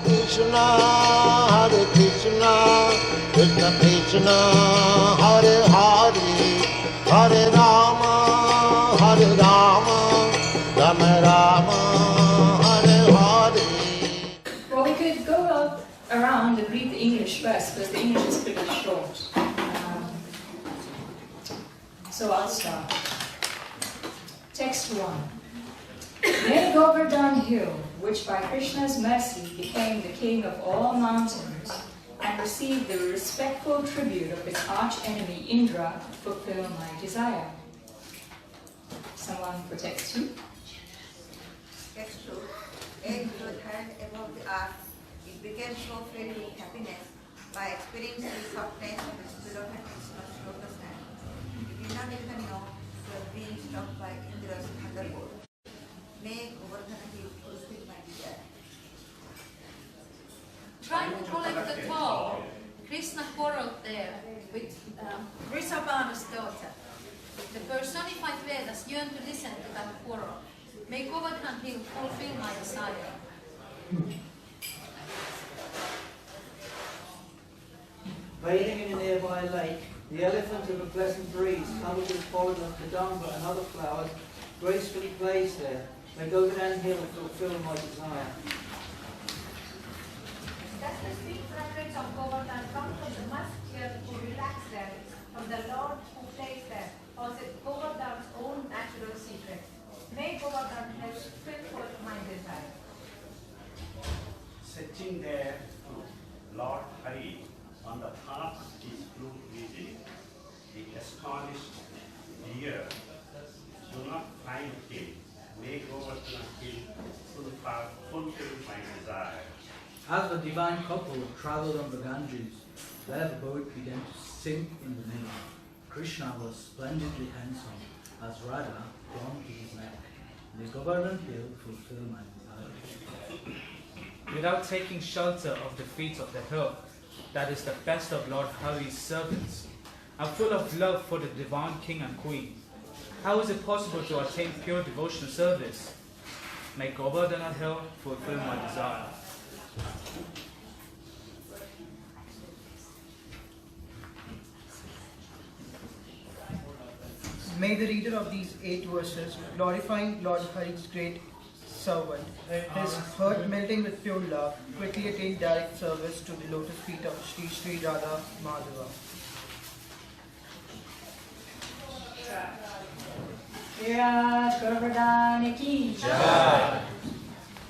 Krishna, Krishna Krishna, Hare Hare, Hare Rama, Rama Rama, Hare Hare. Well, we could go around and read the English first, because the English is pretty short. So I'll start. Text 1. May Govardhan Hill, which by Krishna's mercy became the king of all mountains and received the respectful tribute of its arch-enemy Indra, fulfill my desire. Someone for text 2? Text 2. A good hand above the earth, it became so filled with happiness by experiencing the softness of its beloved Krishna's lotus hand. It did not even know it was being struck by Indra's thunderbolt. May Govardhan Hill fulfill my desire. Trying to collect the toll, Krishna quarreled there with Rishabhana's daughter. The personified Vedas yearn to listen to that quarrel. May Govardhan Hill fulfill my desire. Bathing in a nearby lake, the elephant of a pleasant breeze, covered with pollen of kadamba and other flowers, gracefully plays there. May Govardhan Hill fulfill my desire. Does the sweet fragrance of Govardhan come from the musk who relax there, from the Lord who plays there, or is it Govardhan's own natural secret? May Govardhan help fulfill my desire. Sitting there, Lord Hari, on the top of his blue music, the astonished deer do not find him. May Govardhan Hill fulfill my desire. As the divine couple travelled on the Ganges, there the boat began to sink in the middle. Krishna was splendidly handsome, as Radha clung to his neck. May Govardhan Hill fulfill my desire. Without taking shelter of the feet of the hill, that is the best of Lord Hari's servants, and full of love for the divine king and queen. How is it possible to attain pure devotional service? May Govardhan Hill fulfill my desire. May the reader of these 8 verses, glorifying Lord Hari's great servant, his heart melting with pure love, quickly attain direct service to the lotus feet of Sri Sri Radha Madhava. Virat Govardhan Ki Jai.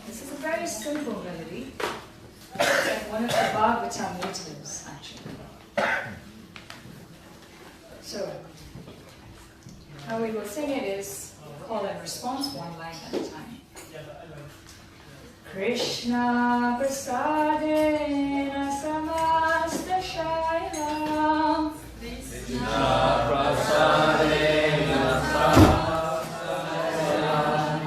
This is a very simple melody. It's like one of the Bhagavatam meters, actually. So, how we will sing it is call and response, one line at a time. Krishna prasadena samasta shailam. Krishna prasadena samasta shailam.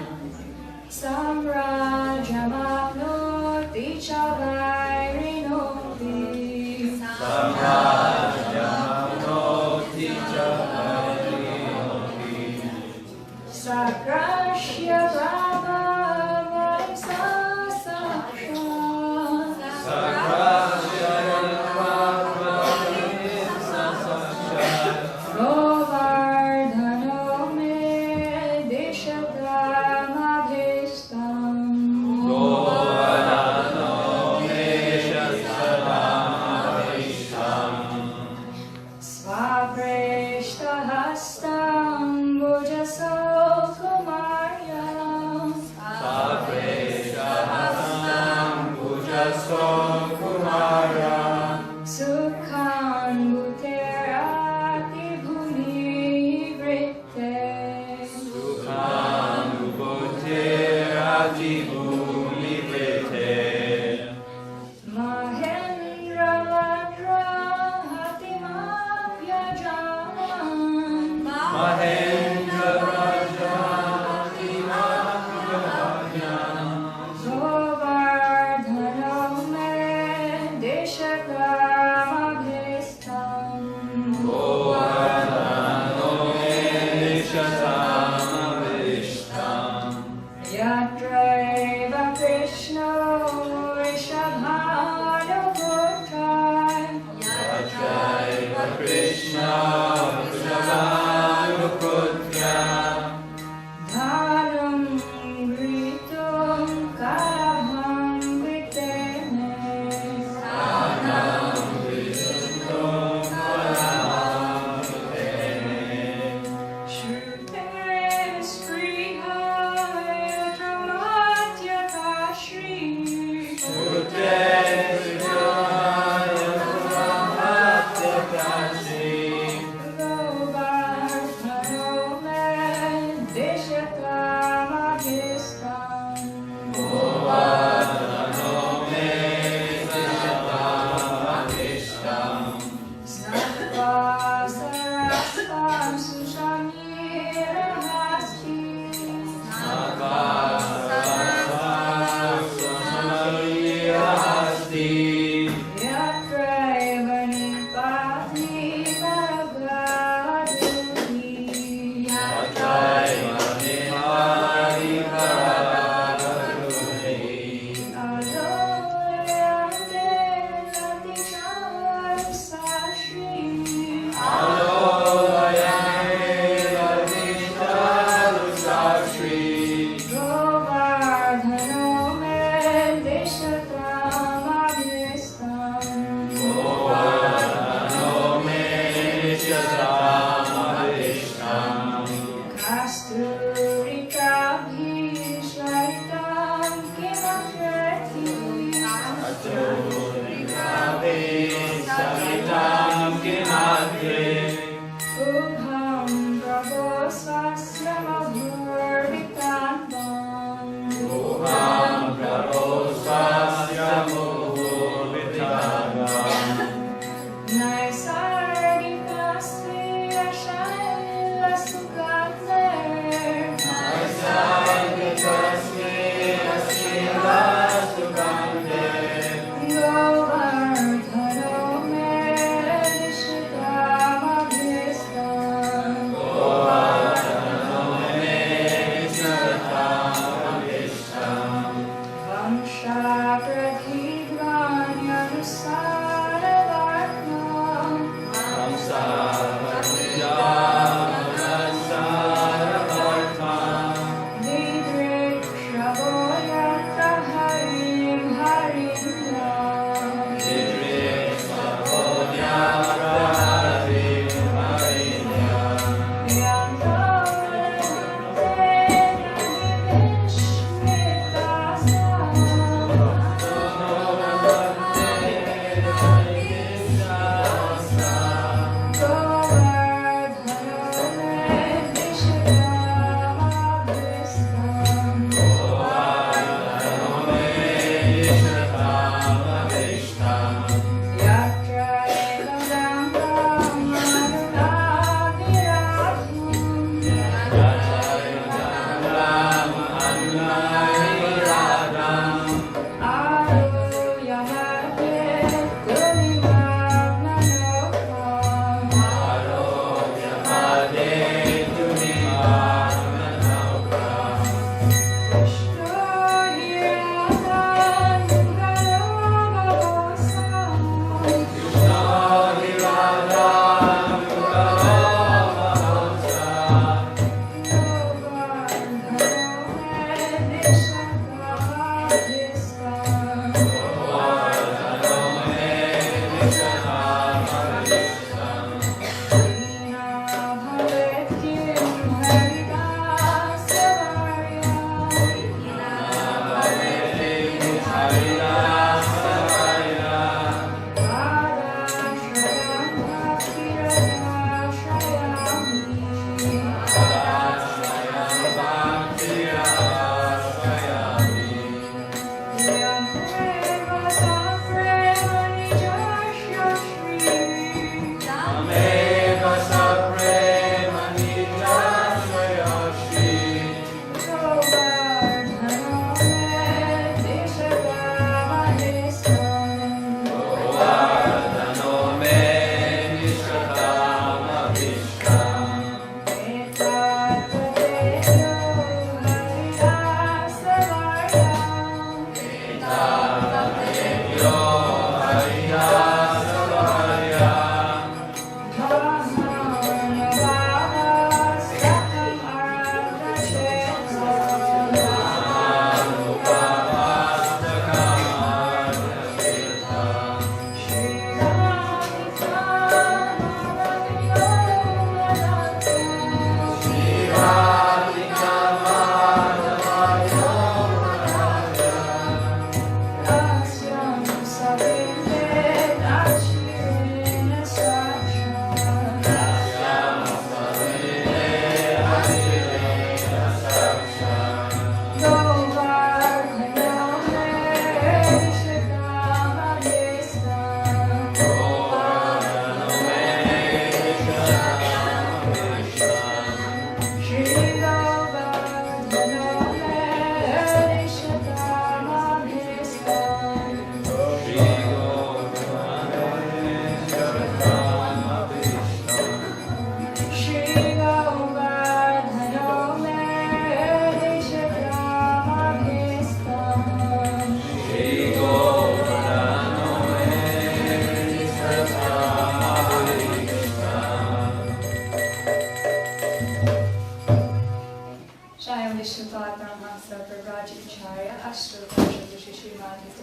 Samrajamapnoti cha vairinoti. Samrajamapnoti cha vairinoti. Sakrashya bhavavam sasaksha. Sakrashya bhavavam sasaksha. Govardhano me deshagramadhistam. Govardhano me deshagramadhistam. Svapreshthahastam bhujaso kumaryam. Svapreshthahastam bhujaso kumaryam. Sukhan bhuterati bhumi vritte. Sukhan bhuterati bhumi vritte. Mahendra Vajra Hatimapyajanam. Mahendra Vajra Hatimapyajanam. Govardhano me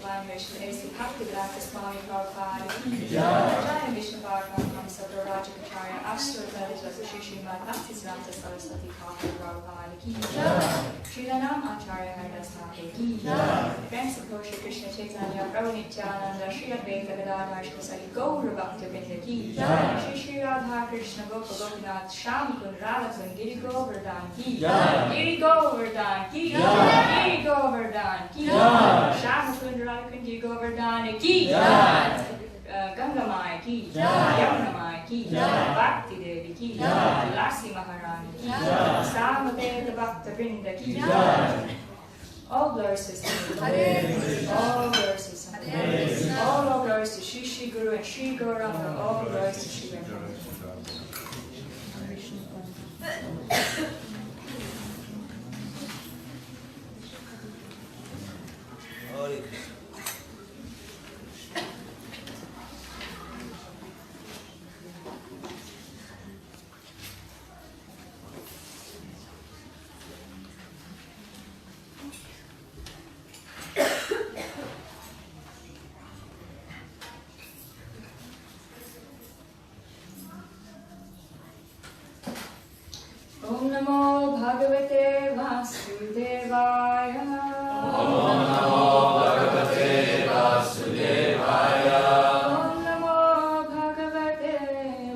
Bhagavan Vishnu Esi Bhaktivedanta Swami Prabhupada Ki Jai Vishnu Bhagavan Kamsabra Rajakacharya Ashtotra Shishi Mad Bhaktivedanta Saraswati Thakur Prabhupada Ki Jai Srilanam Acharya Haridas Thakur Ki Jai Thanks of Shri Krishna Chaitanya Prabhu Nityananda Shri Advaita Gadadhar Shri Gaura Bhaktivinoda Ki Jai Shri Shri Radha Krishna Gopal Gopinath Sham Kund Radha Giri Govardhan Ki Jai Giri Govardhan Ki Jai Giri Govardhan Ki Jai Sham Kund Radha Giri Govardhan Ki Jai Ganga Mai Ki Jai Yamuna Mai Ki Jai Bhakti Devi Ki Jai Lasi Maharani Ki Jai Samadeva Bhakta Vrinda Ki Jai. All glories to Him. All glories to Him. All glories to Shri Shri Guru and Shri Gauranga. All glories to Shri Gauranga. Om Namo Bhagavate Vasudevaya. Om Namo Bhagavate Vasudevaya. Om Namo Bhagavate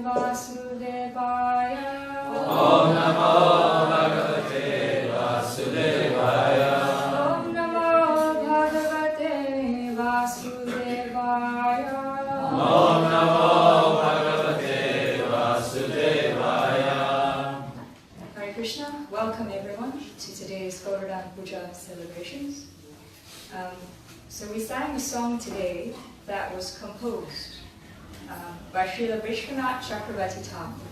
Vasudevaya. Om Namo Bhagavate Vasudevaya. Om Namo Bhagavate Vasudevaya. Om Namo Bhagavate Vasudevaya. Krishna, welcome everyone to today's Govardhan Puja celebrations. So we sang a song today that was composed by Srila Vishwanath Chakravarti Thakur.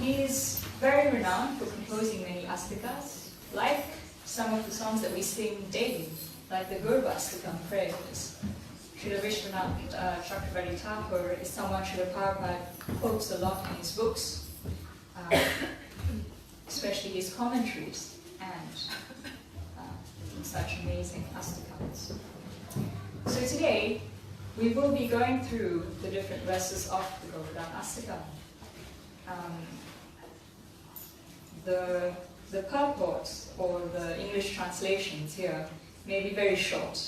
He is very renowned for composing many astikas, like some of the songs that we sing daily, like the Gurvastikam prayers. Srila Vishwanath Chakravarti Thakur is someone Srila Prabhupada quotes a lot in his books. Especially his commentaries and such amazing astakams. So today we will be going through the different verses of the Govardhan Astakam. The purports or the English translations here may be very short,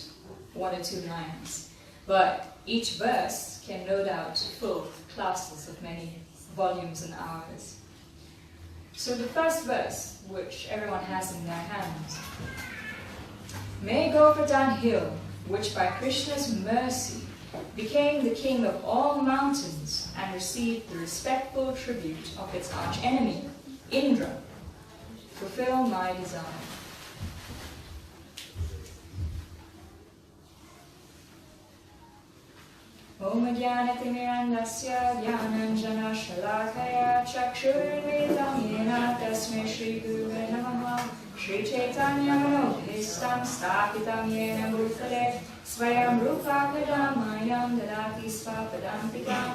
1 or 2 lines, but each verse can no doubt fill classes of many volumes and hours. So the first verse, which everyone has in their hands. May Govardhan Hill, which by Krishna's mercy became the king of all mountains and received the respectful tribute of its archenemy, Indra, fulfill my desire. Om Jnanatimirandasya Jnananjana Shalakaya Chakshurmilitam Yena Tasmai Shri Gurave Namaha Shri Chaitanya Manobhistam Sthapitam Yena Bhutale Swayam Rupa Kadamayam Dadati Svapadantikam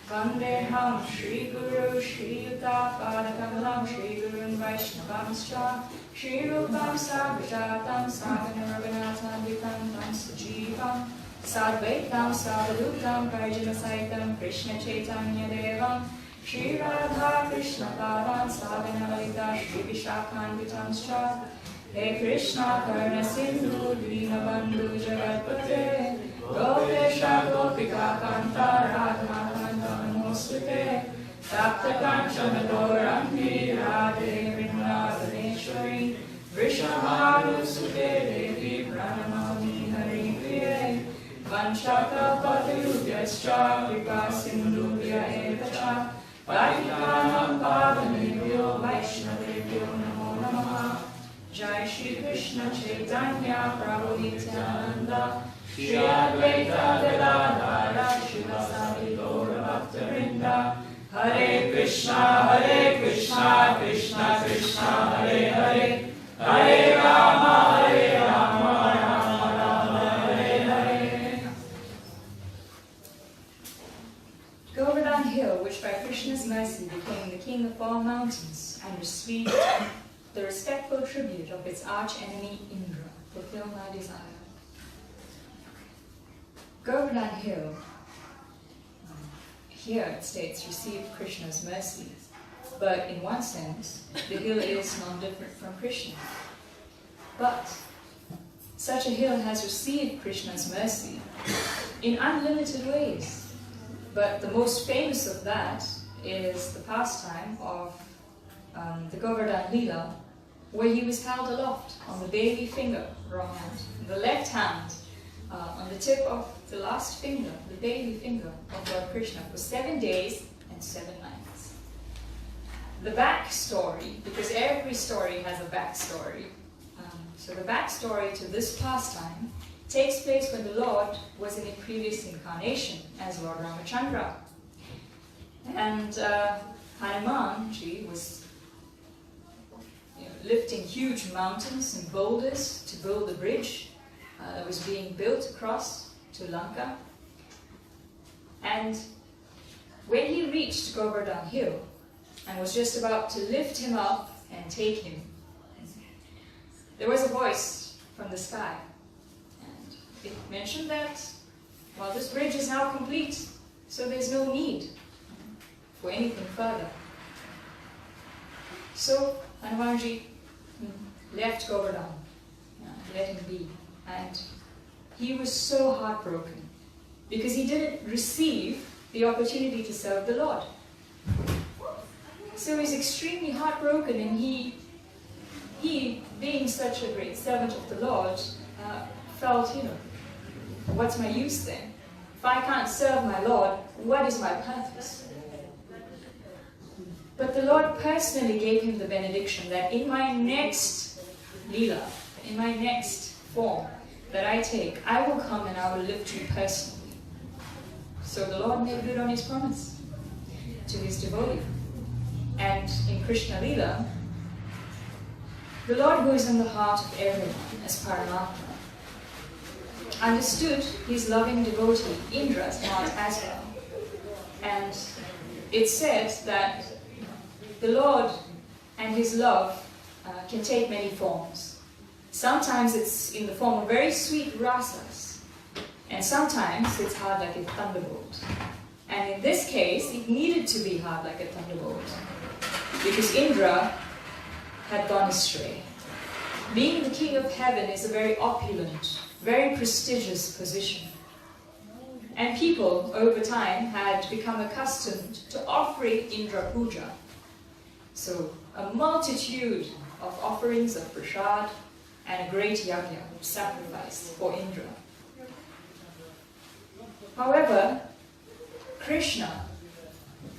Vandeham Shri Guru Shri Yuta Padakamalam Shri Gurun Vaishnavamscha Shri Rupam Sabhajatam Sagana Raghunatha Vitam Tam Sajivam Sadvaitam Savadutam Karjana Saitam Krishna Chaitanya Devam Shri Radha Krishna Padan Sagana Lalita Shri Vishakhan Vitamscha He Krishna Karna Sindhu Dina Bandhu Jagatpate Gopesha Gopika Kanta Radha Kanta Namostute Tapta Kanchana Gauranghi Radhe Vrindavaneshwari Vrishabhanusute Devi Pranamami Hari Priye Vanshaka Patayudhyascha Kripa Sindhubhya Evacha Patitanam Pavanebhyo Vaishnavebhyo Namo Namaha Jai Shri Krishna Chaitanya Prabhu Nityananda Shri Advaita Gadadhara Shivasadi Gaura Bhakta Hare Krishna Krishna Krishna Hare Hare Hare Rama Rama Rama Hare Hare. Govardhan Hill, which by Krishna's mercy became the king of all mountains and received the respectful tribute of its arch enemy Indra, fulfill my desire. Govardhan Hill, here it states, received Krishna's mercy. But in one sense, the hill is non-different from Krishna. But such a hill has received Krishna's mercy in unlimited ways. But the most famous of that is the pastime of the Govardhan Lila, where he was held aloft on the baby finger, wrong hand, the left hand, on the tip of the last finger, the baby finger of Lord Krishna, for 7 days and 7 nights. The backstory, because every story has a backstory, so the backstory to this pastime takes place when the Lord was in a previous incarnation as Lord Ramachandra. And Hanumanji was lifting huge mountains and boulders to build a bridge that was being built across to Lanka. And when he reached Govardhan Hill and was just about to lift him up and take him, there was a voice from the sky. And it mentioned that, well, this bridge is now complete, so there's no need for anything further. So Hanumanji left Govardhan, let him be. And he was so heartbroken because he didn't receive the opportunity to serve the Lord. So he's extremely heartbroken, and he being such a great servant of the Lord, felt, what's my use then? If I can't serve my Lord, what is my purpose? But the Lord personally gave him the benediction that in my next Leela, in my next form that I take, I will come and I will lift you personally. So the Lord made good on his promise to his devotee. And in Krishna Leela, the Lord who is in the heart of everyone as Paramatma understood his loving devotee Indra's heart as well. And it said that the Lord and his love can take many forms. Sometimes it's in the form of very sweet rasas, and sometimes it's hard like a thunderbolt. And in this case, it needed to be hard like a thunderbolt, because Indra had gone astray. Being the king of heaven is a very opulent, very prestigious position. And people, over time, had become accustomed to offering Indra Puja. So, a multitude of offerings of prasad and a great yajna, sacrifice for Indra. However, Krishna,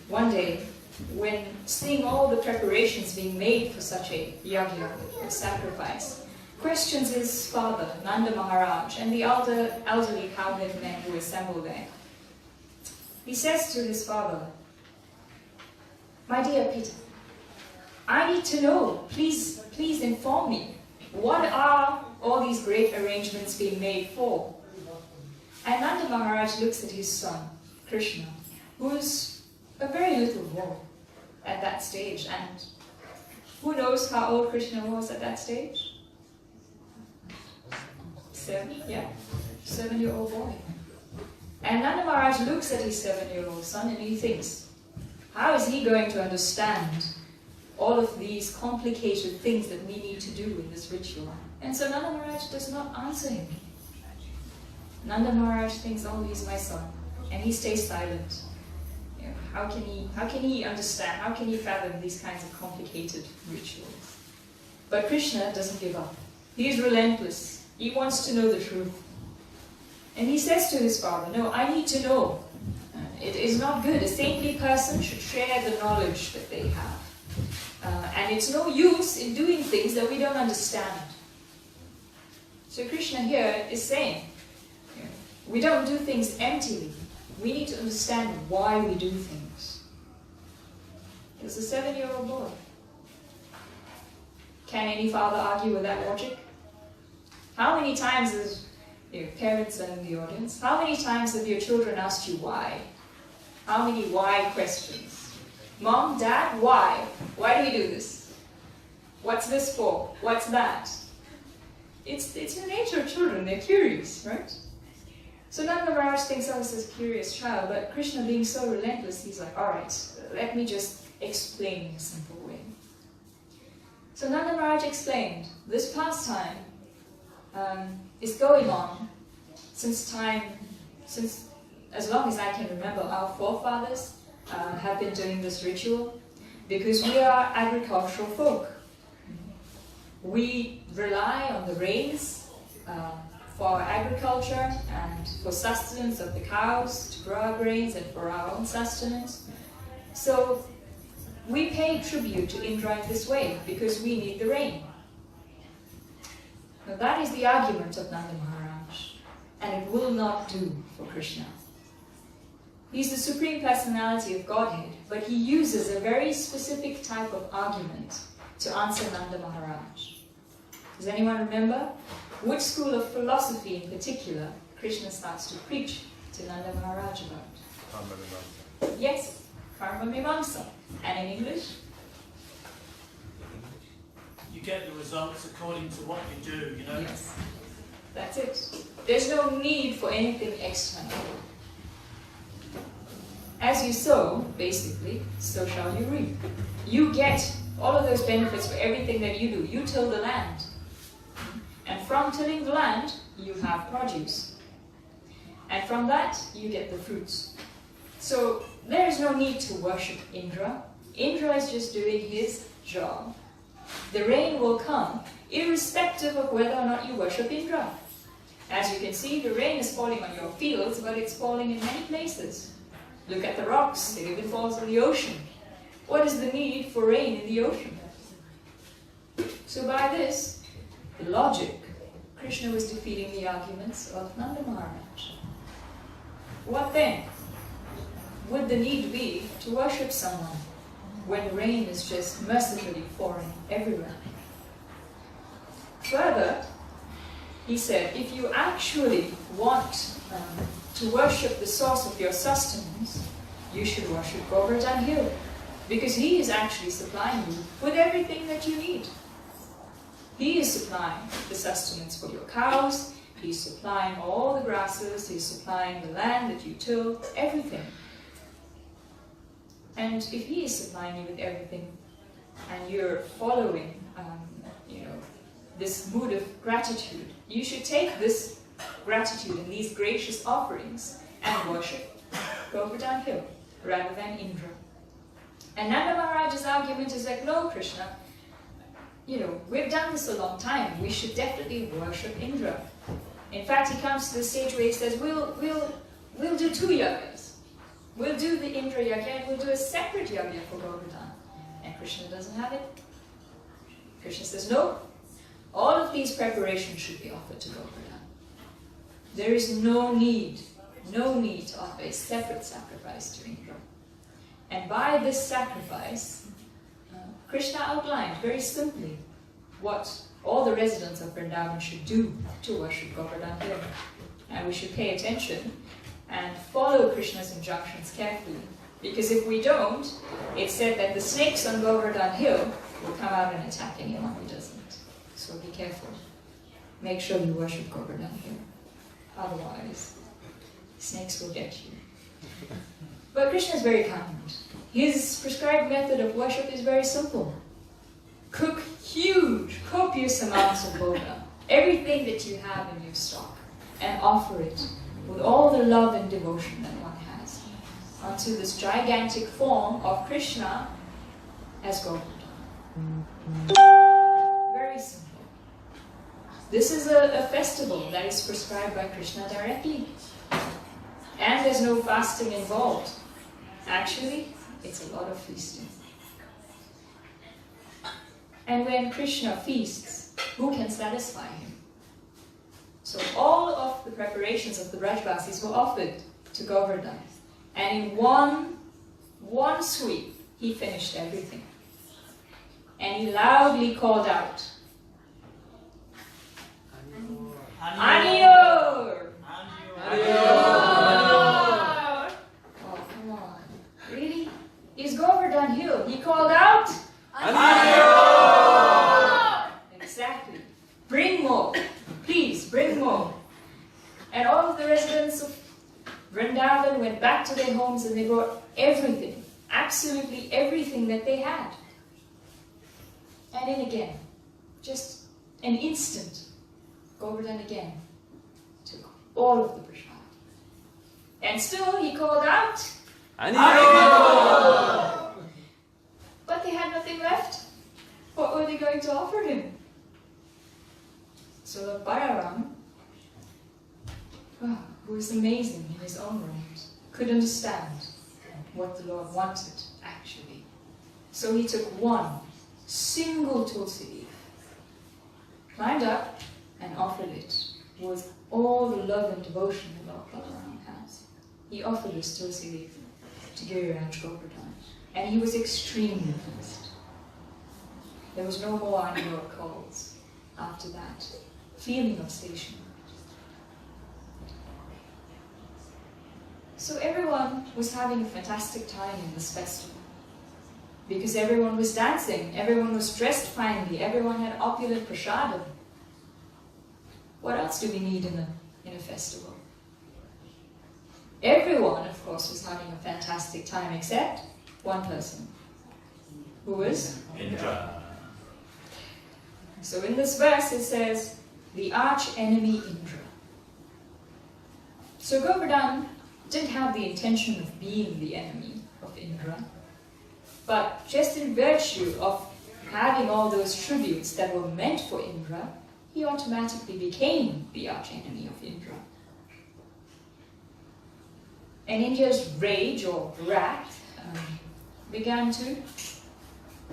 one day, when seeing all the preparations being made for such a yajna, a sacrifice, questions his father, Nanda Maharaj, and the elderly cowherd men who assembled there. He says to his father, "My dear Peter, I need to know, please inform me, what are all these great arrangements being made for?" And Nanda Maharaj looks at his son, Krishna, who's a very little boy at that stage. And who knows how old Krishna was at that stage? 7, yeah, 7-year-old boy. And Nanda Maharaj looks at his 7-year-old son and he thinks, how is he going to understand all of these complicated things that we need to do in this ritual? And so Nanda Maharaj does not answer him. Nanda Maharaj thinks, oh, he's my son, and he stays silent. How can he understand? How can he fathom these kinds of complicated rituals? But Krishna doesn't give up. He is relentless. He wants to know the truth. And he says to his father, no, I need to know. It is not good. A saintly person should share the knowledge that they have. And it's no use in doing things that we don't understand. So Krishna here is saying, we don't do things emptily. We need to understand why we do things. It's a 7-year-old boy. Can any father argue with that logic? How many times, as parents are in the audience, how many times have your children asked you why? How many why questions? Mom, Dad, why? Why do we do this? What's this for? What's that? It's the nature of children. They're curious, right? So Nanda Maharaj thinks I was a curious child, but Krishna being so relentless, he's like, alright, let me just explain in a simple way. So Nanda Maharaj explained, this pastime is going on since as long as I can remember. Our forefathers have been doing this ritual because we are agricultural folk. We rely on the rains for our agriculture and for sustenance of the cows to grow our grains and for our own sustenance. So we pay tribute to Indra in this way because we need the rain. Now that is the argument of Nanda Maharaj, and it will not do for Krishna. He's the Supreme Personality of Godhead, but he uses a very specific type of argument to answer Nanda Maharaj. Does anyone remember? Which school of philosophy in particular Krishna starts to preach to Nanda Maharaj about? Yes, Karma Mimamsa. And in English? You get the results according to what you do, you know? Yes, that's it. There's no need for anything external. As you sow, basically, so shall you reap. You get all of those benefits for everything that you do. You till the land. And from tilling the land, you have produce. And from that, you get the fruits. So there is no need to worship Indra. Indra is just doing his job. The rain will come, irrespective of whether or not you worship Indra. As you can see, the rain is falling on your fields, but it's falling in many places. Look at the rocks, it even falls in the ocean. What is the need for rain in the ocean? So by this, the logic, Krishna was defeating the arguments of Nanda Maharaj. What then would the need be to worship someone when rain is just mercifully pouring everywhere? Further, he said, if you actually want to worship the source of your sustenance, you should worship Govardhan Hill, because he is actually supplying you with everything that you need. He is supplying the sustenance for your cows, he's supplying all the grasses, he's supplying the land that you till, everything. And if he is supplying you with everything, and you're following this mood of gratitude, you should take this gratitude and these gracious offerings and worship Govardhan Hill rather than Indra. And Nanda Maharaj's argument is like, no, Krishna, we've done this a long time. We should definitely worship Indra. In fact, he comes to the stage where he says, we'll do two yagas. We'll do the Indra yaga and we'll do a separate yaga for Govardhan. And Krishna doesn't have it. Krishna says, no. All of these preparations should be offered to Govardhan. There is no need to offer a separate sacrifice to Indra. And by this sacrifice, Krishna outlined very simply what all the residents of Vrindavan should do to worship Govardhan Hill. And we should pay attention and follow Krishna's injunctions carefully. Because if we don't, it's said that the snakes on Govardhan Hill will come out and attack anyone who doesn't. So be careful. Make sure you worship Govardhan Hill. Otherwise, snakes will get you. But Krishna is very kind. His prescribed method of worship is very simple. Cook huge, copious amounts of bhoga, everything that you have in your stock, and offer it with all the love and devotion that one has onto this gigantic form of Krishna as Govardhan. Very simple. This is a festival that is prescribed by Krishna directly. And there's no fasting involved. Actually, it's a lot of feasting. And when Krishna feasts, who can satisfy him? So all of the preparations of the Brajvasis were offered to Govardhan. And in one sweep, he finished everything. And he loudly called out, Aniyor! Aniyor! Oh, come on. Really? It's Govardhan Hill. He called out, Aniyor! Exactly. Bring more. Please, bring more. And all of the residents of Vrindavan went back to their homes and they brought everything, absolutely everything that they had. And then again, just an instant, Govardhan again took all of the prasad. And still he called out, Haribol! But they had nothing left. What were they going to offer him? So Lord Balaram, who was amazing in his own right, could understand what the Lord wanted, actually. So he took one single tulsi leaf, climbed up and offered it with all the love and devotion that Lord Balaram has. He offered this tulsi leaf to Giriraj Govardhan, and he was extremely pleased. There was no more unheard calls after that feeling of station. So everyone was having a fantastic time in this festival, because everyone was dancing, everyone was dressed finely, everyone had opulent prasadam. What else do we need in a festival? Everyone, of course, was having a fantastic time, except one person. Who was? Indra. So in this verse it says, the arch enemy Indra. So Govardhan didn't have the intention of being the enemy of Indra, but just in virtue of having all those tributes that were meant for Indra, he automatically became the arch enemy of Indra. And India's rage or wrath began to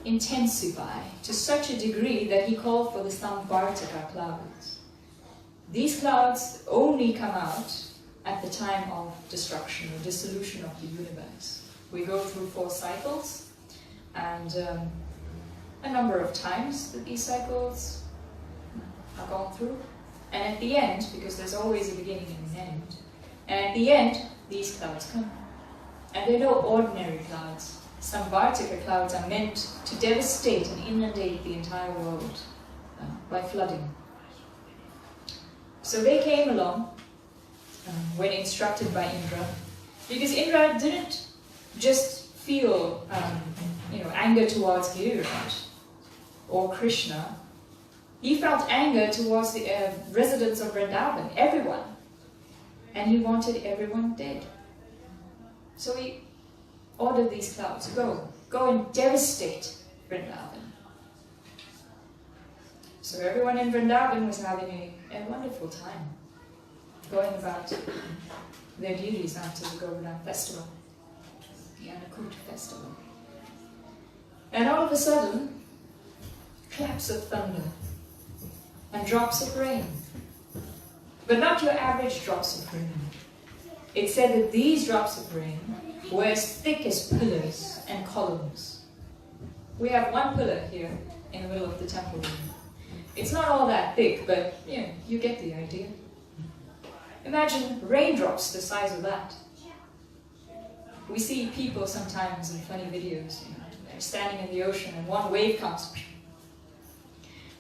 intensify to such a degree that he called for the Samvartaka clouds. These clouds only come out at the time of destruction or dissolution of the universe. We go through 4 cycles, and a number of times that these cycles are gone through. And at the end, because there's always a beginning and an end, and at the end, these clouds come. And they're no ordinary clouds. Samvartika clouds are meant to devastate and inundate the entire world by flooding. So they came along when instructed by Indra, because Indra didn't just feel anger towards Giriraj or Krishna. He felt anger towards the residents of Vrindavan, everyone. And he wanted everyone dead. So he ordered these clouds, go and devastate Vrindavan. So everyone in Vrindavan was having a wonderful time, going about their duties after the Govardhan festival, the Annakut festival. And all of a sudden, claps of thunder and drops of rain. But not your average drops of rain. It said that these drops of rain were as thick as pillars and columns. We have one pillar here in the middle of the temple room. It's not all that thick, but you get the idea. Imagine raindrops the size of that. We see people sometimes in funny videos, they're standing in the ocean and one wave comes,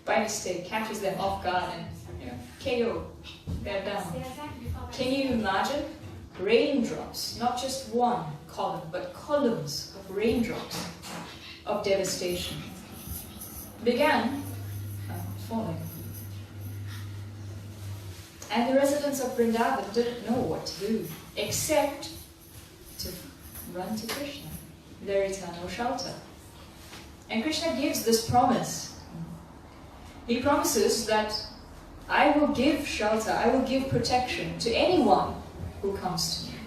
by mistake, catches them off guard and KO, they're down. Can you imagine? Raindrops, not just one column, but columns of raindrops of devastation began falling. And the residents of Vrindavan didn't know what to do, except to run to Krishna, their eternal shelter. And Krishna gives this promise. He promises that I will give shelter, I will give protection to anyone who comes to me.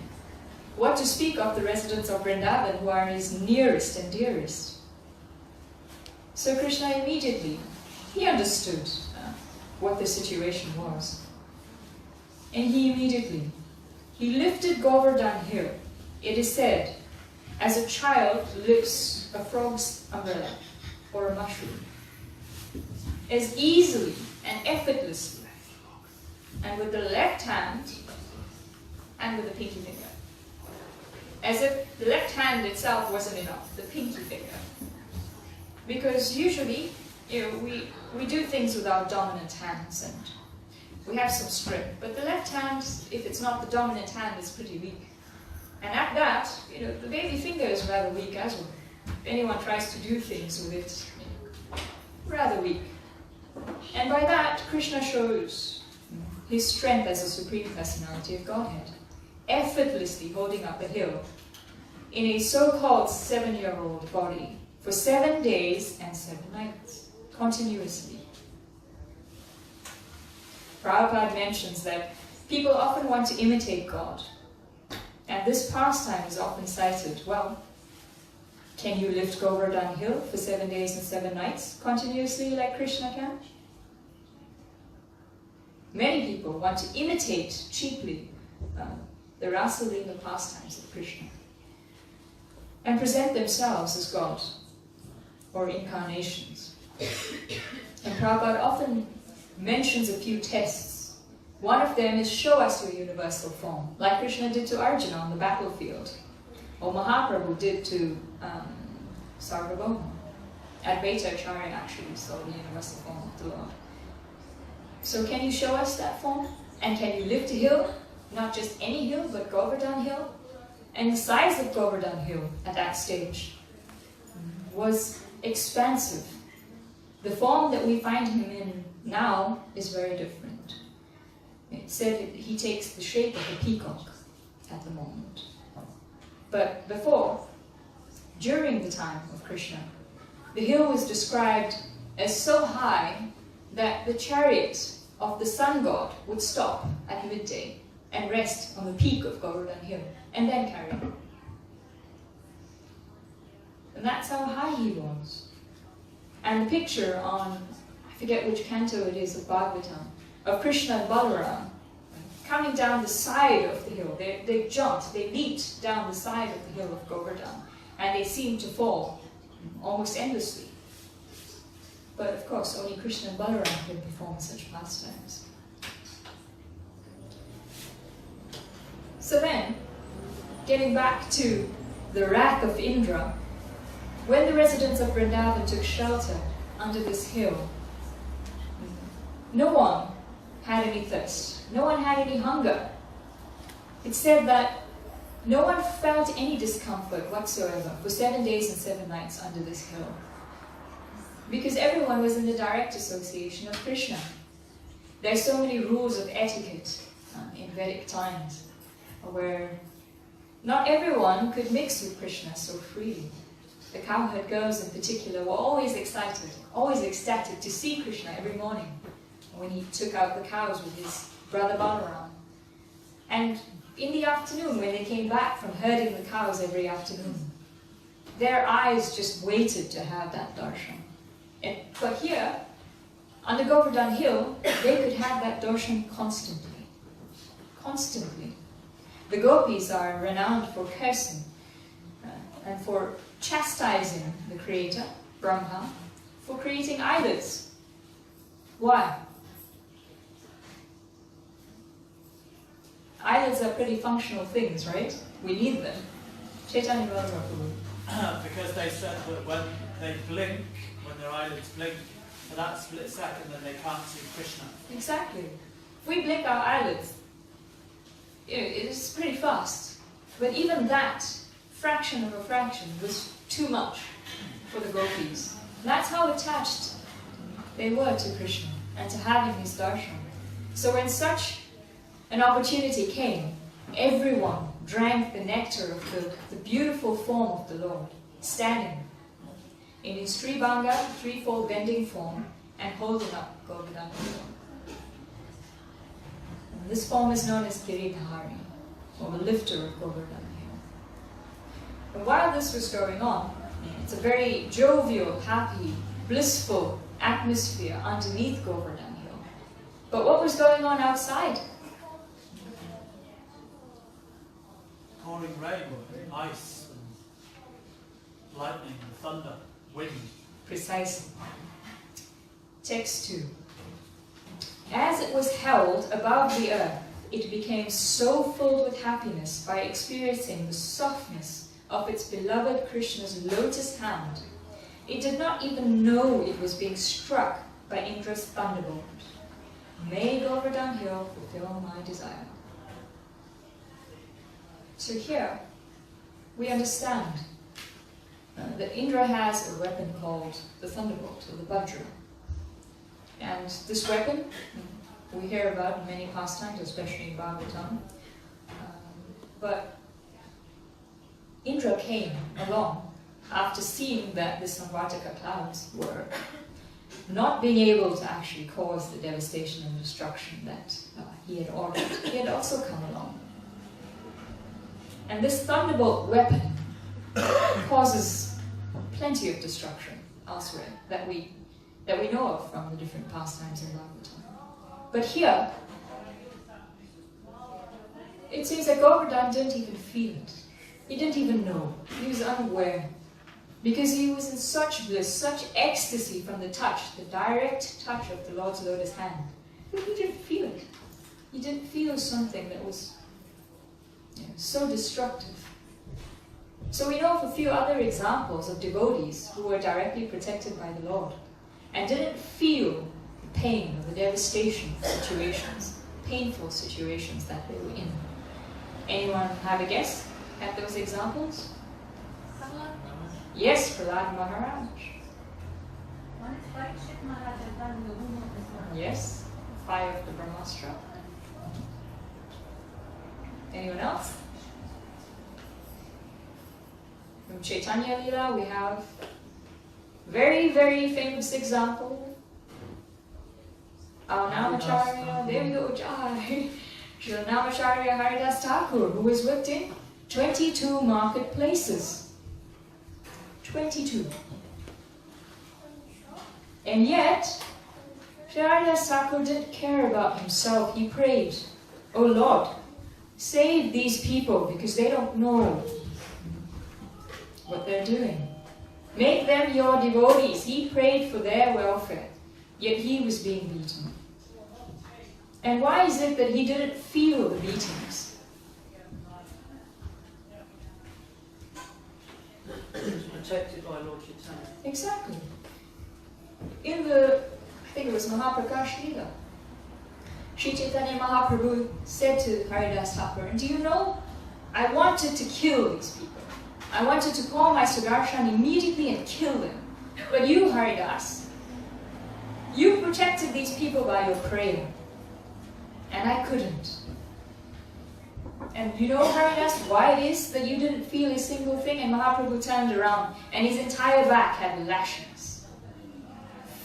What to speak of the residents of Vrindavan who are his nearest and dearest. So Krishna immediately, he understood what the situation was. And he lifted Govardhan Hill. It is said, as a child lifts a frog's umbrella or a mushroom, as easily and effortlessly, and with the left hand and with the pinky finger. As if the left hand itself wasn't enough, the pinky finger. Because usually, we do things with our dominant hands, and we have some strength. But the left hand, if it's not the dominant hand, is pretty weak. And at that, the baby finger is rather weak as well. If anyone tries to do things with it, rather weak. And by that, Krishna shows his strength as a supreme personality of Godhead, effortlessly holding up a hill in a so-called 7-year-old body for 7 days and 7 nights, continuously. Prabhupada mentions that people often want to imitate God, and this pastime is often cited. Well, can you lift Govardhan Hill for 7 days and 7 nights continuously like Krishna can? Many people want to imitate cheaply the Rasa Devi pastimes of Krishna and present themselves as God or incarnations. And Prabhupada often mentions a few tests. One of them is show us your universal form, like Krishna did to Arjuna on the battlefield, or Mahaprabhu did to Sarvabhauma. Advaita Acharya actually saw the universal form of the Lord. So can you show us that form? And can you lift a hill? Not just any hill, but Govardhan Hill? And the size of Govardhan Hill at that stage was expansive. The form that we find him in now is very different. It said that he takes the shape of a peacock at the moment. But before, during the time of Krishna, the hill was described as so high that the chariot of the sun god would stop at midday and rest on the peak of Govardhan Hill and then carry on. And that's how high he was. And the picture on, I forget which canto it is of Bhagavatam, of Krishna and Balaram coming down the side of the hill. They jumped, they leaped down the side of the hill of Govardhan, and they seemed to fall almost endlessly. But of course, only Krishna and Balaram can perform such pastimes. So then, getting back to the wrath of Indra, when the residents of Vrindavan took shelter under this hill, no one had any thirst, no one had any hunger. It said that no one felt any discomfort whatsoever for 7 days and 7 nights under this hill, because everyone was in the direct association of Krishna. There are so many rules of etiquette in Vedic times, where not everyone could mix with Krishna so freely. The cowherd girls in particular were always excited, always ecstatic to see Krishna every morning when he took out the cows with his brother Balaram. And in the afternoon, when they came back from herding the cows every afternoon, their eyes just waited to have that darshan. But here, on the Govardhan Hill, they could have that darshan constantly. Constantly. The gopis are renowned for cursing and for chastising the Creator, Brahma, for creating idols. Why? Idols are pretty functional things, right? We need them. Chaitanya Mahaprabhu. Because they said that when they blink, when their eyelids blink, for that split second, then they can't see Krishna. Exactly. If we blink our eyelids, it is pretty fast. But even that fraction of a fraction was too much for the gopis. That's how attached they were to Krishna and to having his darshan. So when such an opportunity came, everyone drank the nectar of the beautiful form of the Lord, standing in his Sribanga, threefold bending form, and holding up Govardhan Hill. This form is known as Giridhari, or the lifter of Govardhan Hill. And while this was going on, it's a very jovial, happy, blissful atmosphere underneath Govardhan Hill. But what was going on outside? Pouring rain, ice, and lightning, and thunder, wind. Precisely. Text 2. As it was held above the earth, it became so filled with happiness by experiencing the softness of its beloved Krishna's lotus hand, it did not even know it was being struck by Indra's thunderbolt. May Govardhan Hill fulfill my desire. So here, we understand that Indra has a weapon called the thunderbolt, or the Vajra. And this weapon, we hear about in many pastimes, especially in Bhagavatam. But Indra came along after seeing that the Samvartaka clouds were not being able to actually cause the devastation and destruction that he had ordered. He had also come along. And this thunderbolt weapon causes plenty of destruction elsewhere that we know of from the different pastimes in Bhagavatam. But here, it seems that Govardhan didn't even feel it. He didn't even know. He was unaware. Because he was in such bliss, such ecstasy from the touch, the direct touch of the Lord's lotus hand. But he didn't feel it. He didn't feel something that was so destructive. So we know of a few other examples of devotees who were directly protected by the Lord and didn't feel the pain or the devastation of situations, painful situations that they were in. Anyone have a guess at those examples? Yes, Prahlad Maharaj. One is Parikshit Maharaj has done the womb of this world. Yes, fire of the Brahmastra. Anyone else? From Chaitanya Leela, we have very, very famous example. Our Namacharya, there we go, Jai. Srila Namacharya Haridas Thakur, who was whipped in 22 marketplaces. 22. And yet, Sri Haridas Thakur didn't care about himself. He prayed, "Oh Lord, save these people because they don't know what they're doing. Make them your devotees." He prayed for their welfare, yet he was being beaten. And why is it that he didn't feel the beatings? He was protected by Lord Chaitanya. Exactly. In the, I think it was Mahaprakash Leela, Sri Chaitanya Mahaprabhu said to Haridas Thakur, "And do you know, I wanted to kill these people. I wanted to call my Sudarshan immediately and kill them. But you, Haridas, you protected these people by your prayer. And I couldn't." And you know, Haridas, why it is that you didn't feel a single thing? And Mahaprabhu turned around and his entire back had lashings.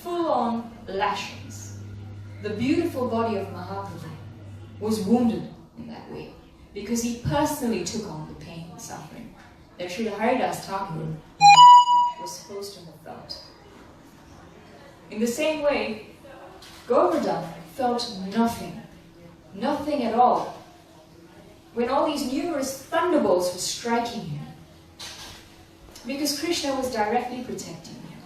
Full-on lashings. The beautiful body of Mahaprabhu was wounded in that way because he personally took on the pain and suffering that Srila Haridas Thakur was supposed to have felt. In the same way, Govardhan felt nothing. Nothing at all. When all these numerous thunderbolts were striking him. Because Krishna was directly protecting him.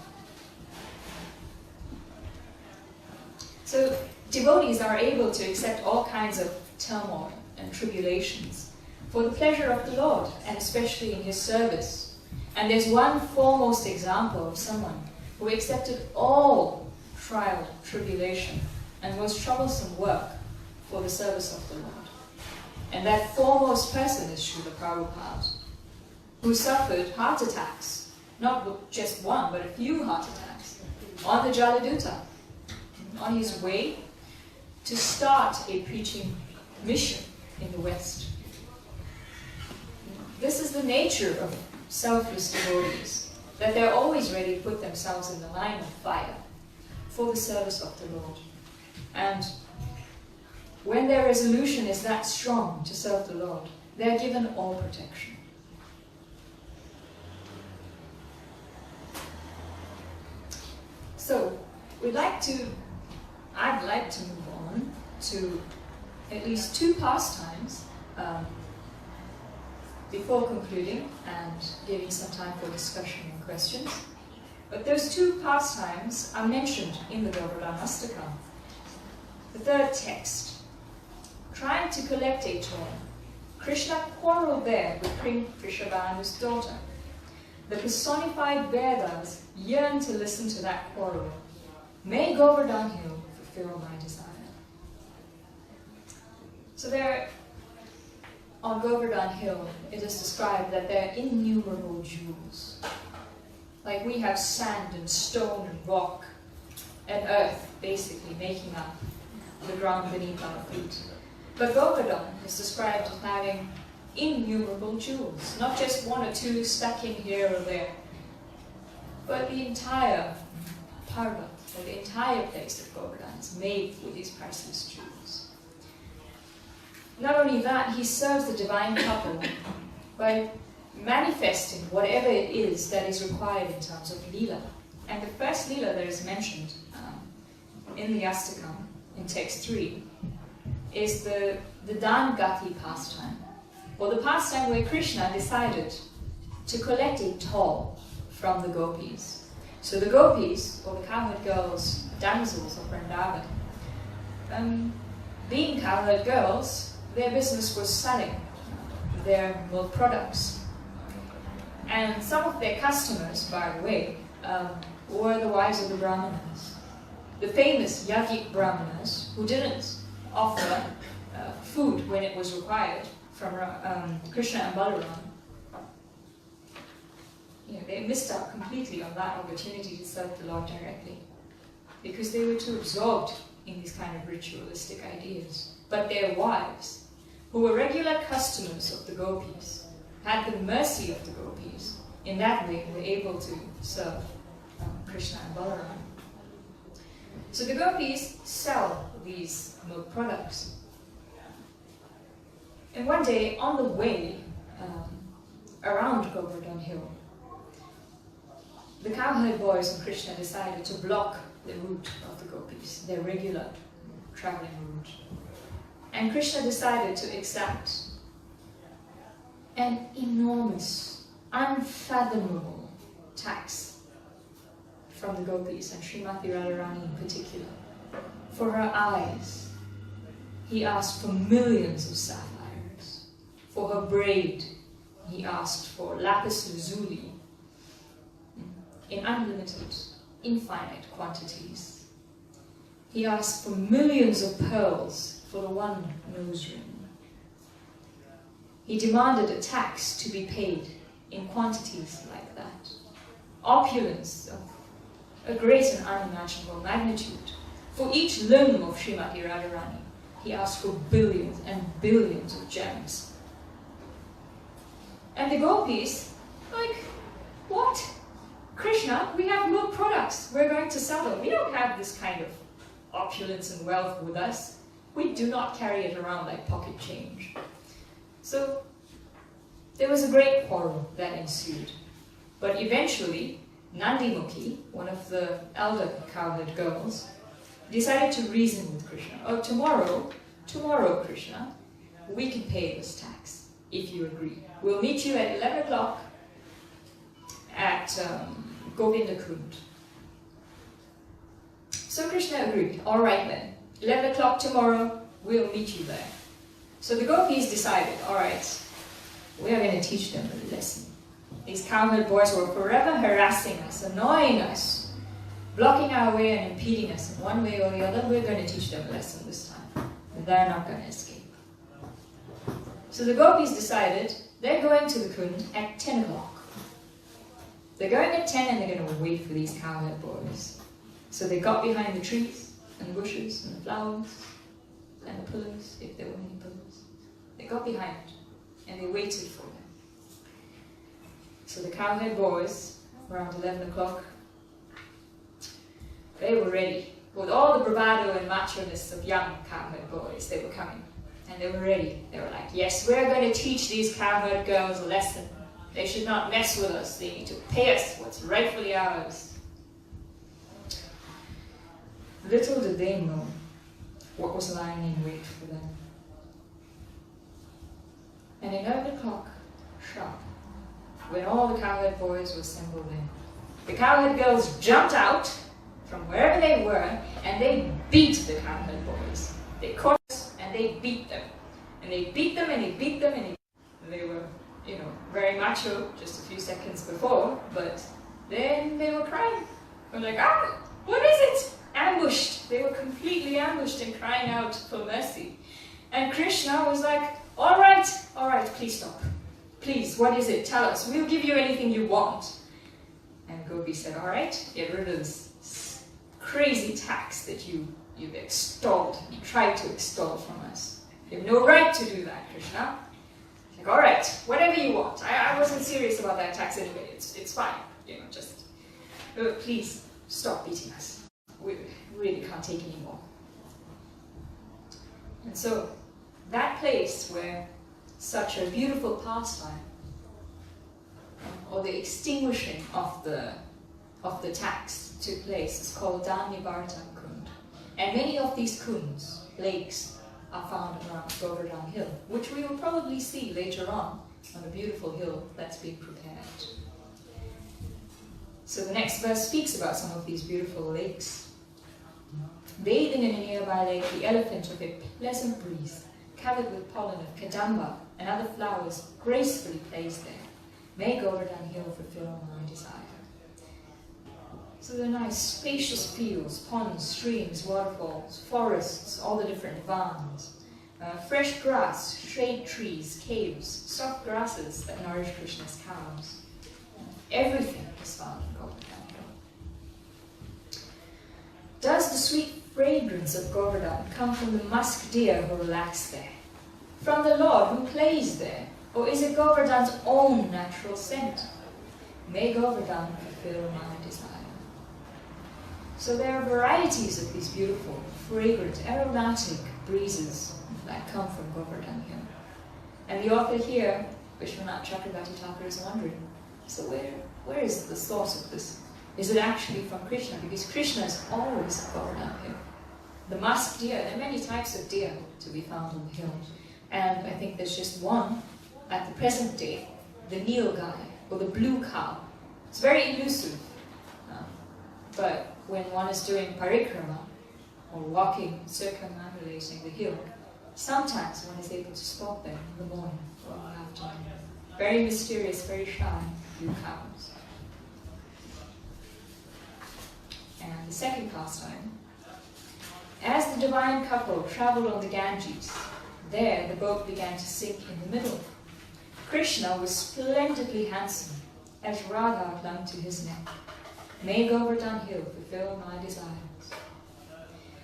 So devotees are able to accept all kinds of turmoil and tribulations for the pleasure of the Lord, and especially in his service. And there's one foremost example of someone who accepted all trial, tribulation, and most troublesome work for the service of the Lord. And that foremost person is Srila Prabhupada, who suffered heart attacks, not just one, but a few heart attacks, on the Jaladuta, on his way to start a preaching mission in the West. This is the nature of selfless devotees, that they're always ready to put themselves in the line of fire for the service of the Lord. And when their resolution is that strong to serve the Lord, they're given all protection. So, I'd like to move on to at least two pastimes before concluding and giving some time for discussion and questions. But those two pastimes are mentioned in the Govardhan Astakam. The third text, trying to collect a toy. Krishna quarreled there with King Vrishabhanu's daughter. The personified Vedas yearn to listen to that quarrel. May Govardhan Hill fulfill my desire. So there, on Govardhan Hill, it is described that there are innumerable jewels. Like we have sand and stone and rock and earth, basically, making up the ground beneath our feet. But Govardhan is described as having innumerable jewels, not just one or two stuck in here or there, but the entire Parvat, or the entire place of Govardhan, is made with these priceless jewels. Not only that, he serves the divine couple by manifesting whatever it is that is required in terms of Leela. And the first Leela that is mentioned in the ISKCON, in text 3, is the Dan Gati pastime, or the pastime where Krishna decided to collect a toll from the gopis. So the gopis, or the cowherd girls, damsels of Vrindavan, being cowherd girls, their business was selling their milk products. And some of their customers, by the way, were the wives of the Brahmanas. The famous Yajnik Brahmanas, who didn't offer food when it was required from Krishna and Balaram. They missed out completely on that opportunity to serve the Lord directly, because they were too absorbed in these kind of ritualistic ideas. But their wives, who were regular customers of the gopis, had the mercy of the gopis. In that way, were able to serve Krishna and Balaram. So the gopis sell these milk products. And one day, on the way around Govardhan Hill, the cowherd boys and Krishna decided to block the route of the gopis, their regular traveling route. And Krishna decided to exact an enormous, unfathomable tax from the gopis, and Srimati Radharani in particular. For her eyes, he asked for millions of sapphires. For her braid, he asked for lapis lazuli in unlimited, infinite quantities. He asked for millions of pearls for the one nose ring. He demanded a tax to be paid in quantities like that. Opulence of a great and unimaginable magnitude. For each limb of Srimati Radharani, he asked for billions and billions of gems. And the gopis, like, what? Krishna, we have milk products. We're going to sell them. We don't have this kind of opulence and wealth with us. We do not carry it around like pocket change. So there was a great quarrel that ensued. But eventually, Nandimukhi, one of the elder cowherd girls, decided to reason with Krishna. Oh, tomorrow, Krishna, we can pay this tax, if you agree. We'll meet you at 11 o'clock at Govindakund. So Krishna agreed. All right then, 11 o'clock tomorrow, we'll meet you there. So the gopis decided, all right, we are going to teach them a lesson. These cowherd boys were forever harassing us, annoying us, blocking our way and impeding us in one way or the other. We're going to teach them a lesson this time. They're not going to escape. So the gopis decided they're going to the Kund at 10 o'clock. They're going at 10 and they're going to wait for these cowherd boys. So they got behind the trees and the bushes and the flowers and the pillars, if there were any pillars. They got behind it and they waited for them. So the cowherd boys, around 11 o'clock, they were ready. With all the bravado and macho-ness of young cowherd boys, they were coming. And they were ready. They were like, yes, we're going to teach these cowherd girls a lesson. They should not mess with us. They need to pay us what's rightfully ours. Little did they know what was lying in wait for them. And at 11 o'clock, sharp, when all the cowherd boys were assembled in, the cowherd girls jumped out from wherever they were and they beat the cowherd boys. They caught us and they beat them. And they beat them and they beat them and they were, very macho just a few seconds before, but then they were crying. They were like, what is it? Ambushed. They were completely ambushed and crying out for mercy. And Krishna was like, all right, please stop. Please, what is it? Tell us. We'll give you anything you want. And Gopi said, all right, get rid of this crazy tax that you've extolled, you tried to extol from us. You have no right to do that, Krishna. Like, all right, whatever you want. I wasn't serious about that tax anyway. It's fine. Just please stop beating us. We really can't take any more. And so that place where such a beautiful pastime, or the extinguishing of the tax took place, is called Danyabardhan Kund. And many of these kunds, lakes, are found around Govardhan Hill, which we will probably see later on a beautiful hill that's being prepared. So the next verse speaks about some of these beautiful lakes. Bathing in a nearby lake, the elephant of a pleasant breeze, covered with pollen of kadamba and other flowers, gracefully plays there. May Govardhan Hill fulfill my desire. So there are nice spacious fields, ponds, streams, waterfalls, forests, all the different vans, fresh grass, shade trees, caves, soft grasses that nourish Krishna's cows. Everything is found in Govardhan Hill. Does the sweet fragrance of Govardhan come from the musk deer who relax there? From the Lord who plays there? Or is it Govardhan's own natural scent? May Govardhan fulfill my desire. So there are varieties of these beautiful, fragrant, aromatic breezes that come from Govardhan Hill. And the author here, Vishwanath Chakrabarti Thakur, is wondering, so where is the source of this? Is it actually from Krishna? Because Krishna is always at Govardhan Hill. The musk deer, there are many types of deer to be found on the hill. And I think there's just one at the present day, the Nilgai, or the blue cow. It's very elusive. But when one is doing parikrama, or walking, circumambulating the hill, sometimes one is able to spot them in the morning or in the afternoon. Very mysterious, very shy blue cows. And the second pastime, as the divine couple traveled on the Ganges, there the boat began to sink in the middle. Krishna was splendidly handsome as Radha clung to his neck. May Govardhan Hill fulfill my desires.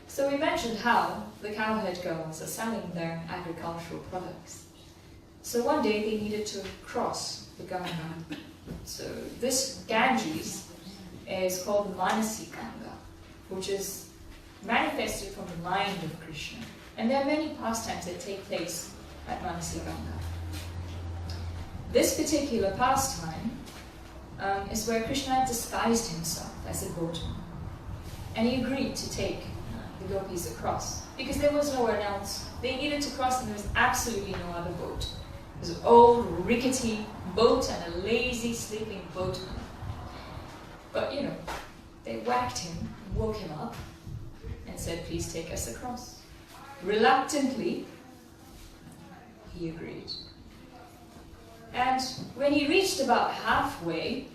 So we mentioned how the cowherd girls are selling their agricultural products. So one day they needed to cross the Ganga. So this Ganges is called the Manasi Ganga, which is manifested from the mind of Krishna. And there are many pastimes that take place at Manasi Ganga. This particular pastime is where Krishna disguised himself as a boatman. And he agreed to take the gopis across, because there was nowhere else. They needed to cross and there was absolutely no other boat. It was an old, rickety boat and a lazy, sleeping boatman. But, they whacked him, woke him up, and said, please take us across. Reluctantly, he agreed. And when he reached about halfway,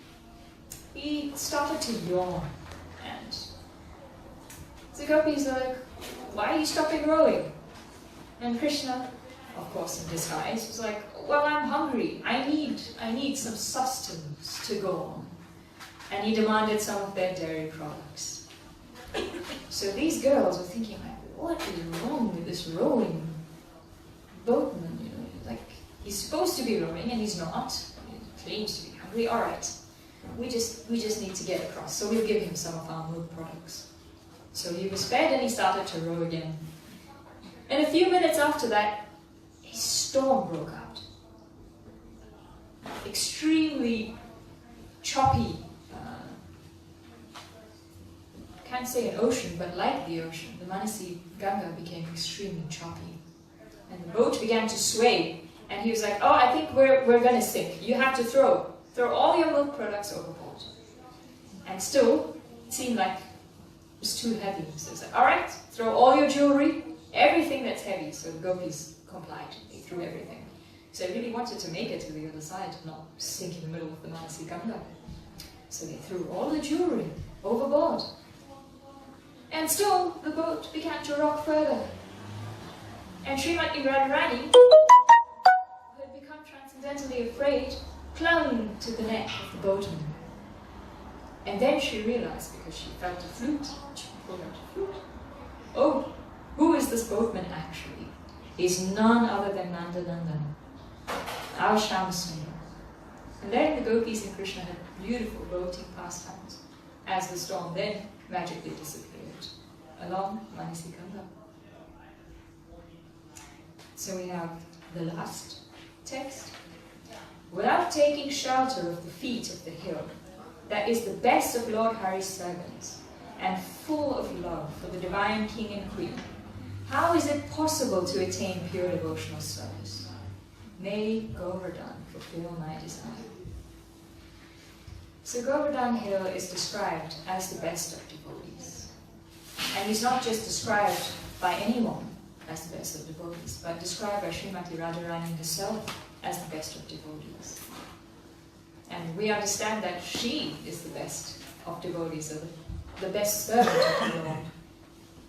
he started to yawn. And the gopis are like, why are you stopping rowing? And Krishna, of course in disguise, was like, well, I'm hungry. I need some sustenance to go on. And he demanded some of their dairy products. So these girls were thinking, like, what is wrong with this rowing boatman? Like, he's supposed to be rowing and he's not. He claims to be hungry. All right, we just need to get across. So we'll give him some of our milk products. So he was fed and he started to row again. And a few minutes after that, a storm broke out. Extremely choppy. Can't say an ocean, but like the ocean, the Manasi Ganga became extremely choppy. And the boat began to sway. And he was like, oh, I think we're going to sink. You have to throw all your milk products overboard. And still, it seemed like it was too heavy. So he was like, all right, throw all your jewelry, everything that's heavy. So the gopis complied. They threw everything. So they really wanted to make it to the other side, not sink in the middle of the Manasi Ganga. So they threw all the jewelry overboard. And still, the boat began to rock further. And Srimati Radharani, who had become transcendentally afraid, clung to the neck of the boatman. And then she realized, because she felt a flute, she pulled out a flute. Oh, who is this boatman actually? He's none other than Nandanandan, our Shamsundar. And then the gopis and Krishna had beautiful boating pastimes, as the storm then magically disappeared along Manisikanda. So we have the last text. Without taking shelter of the feet of the hill, that is the best of Lord Hari's servants, and full of love for the divine king and queen, how is it possible to attain pure devotional service? May Govardhan fulfill my desire. So Govardhan Hill is described as the best of devotees. And he's not just described by anyone as the best of devotees, but described by Srimati Radharani herself as the best of devotees. And we understand that she is the best of devotees, or the best servant of the Lord.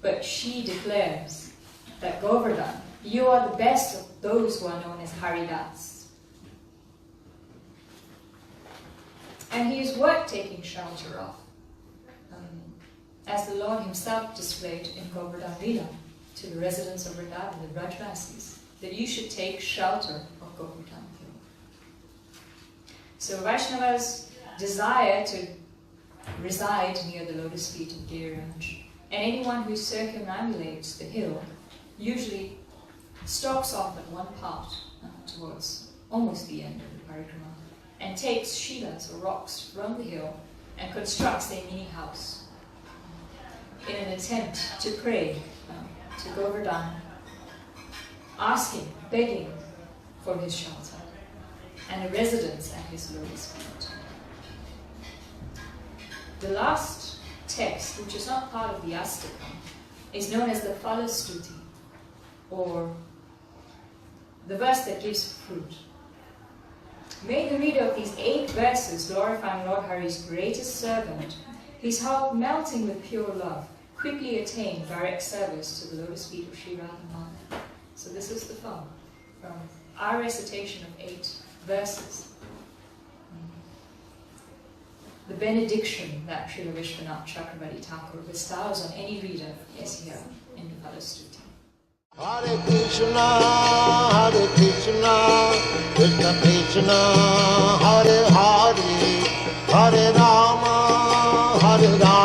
But she declares that Govardhan, you are the best of those who are known as Haridas. And he is worth taking shelter of, as the Lord himself displayed in Govardhan Lila to the residents of Vrindavan, the Brajvasis, that you should take shelter of Govardhan Hill. So Vaishnavas desire to reside near the lotus feet of Giriraj, and anyone who circumambulates the hill usually stops off at one part towards almost the end of the parikrama and takes shilas or rocks from the hill and constructs a mini house in an attempt to pray to Govardhan, asking, begging for his shelter and a residence at his lotus feet. The last text, which is not part of the Astakam, is known as the Phalastuti, or the verse that gives fruit. May the reader of these 8 verses, glorifying Lord Hari's greatest servant, his heart melting with pure love, quickly attain direct service to the lotus feet of Sri Radharani. So this is the phone from our recitation of 8 verses. The benediction that Srila Vishwanath Chakravarti Thakur bestows on any reader is here in the Phalastuti. Hare Krishna, Krishna Krishna, Hare Hare, Hare Rama, Hare Rama.